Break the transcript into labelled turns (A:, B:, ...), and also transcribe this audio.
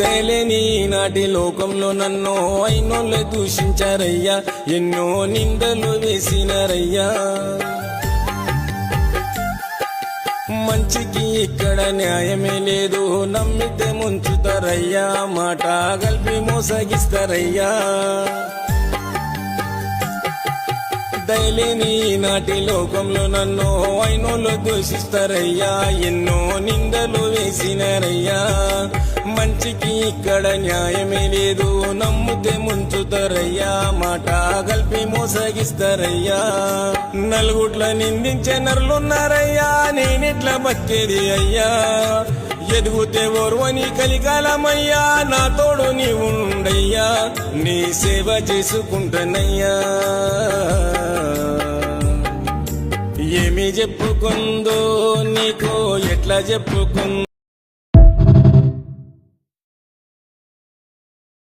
A: దయలేని నాటి లోకంలో నన్ను అయినోళ్ళు దూషించారయ్యా, ఎన్నో నిందలు వేసినారయ్యా. మంచికి ఇక్కడ న్యాయమే లేదు, నమ్మితే ముంచుతారయ్యా, మాట కలిపి మోసగిస్తారయ్యా. దయలేని నాటి లోకంలో నన్ను అయినోళ్ళు దూషిస్తారయ్యా, ఎన్నో నిందలు వేసినారయ్యా. మంచికి ఇక్కడ న్యాయమే లేదు, నమ్మితే ముంచుతారయ్యా, మాట కలిపి మోసగిస్తారయ్యా. నలుగుట్ల నిందించే నరులున్నారయ్యా, నేనెట్లా బతికేది అయ్యా. ఎదుగుతే ఓర్వని కలికాలమయ్యా, నా తోడు నీ ఉండయ్యా, నీ సేవ చేసుకుంటానయ్యా. ఏమి చెప్పుకుందో నీకు ఎట్లా చెప్పుకుందో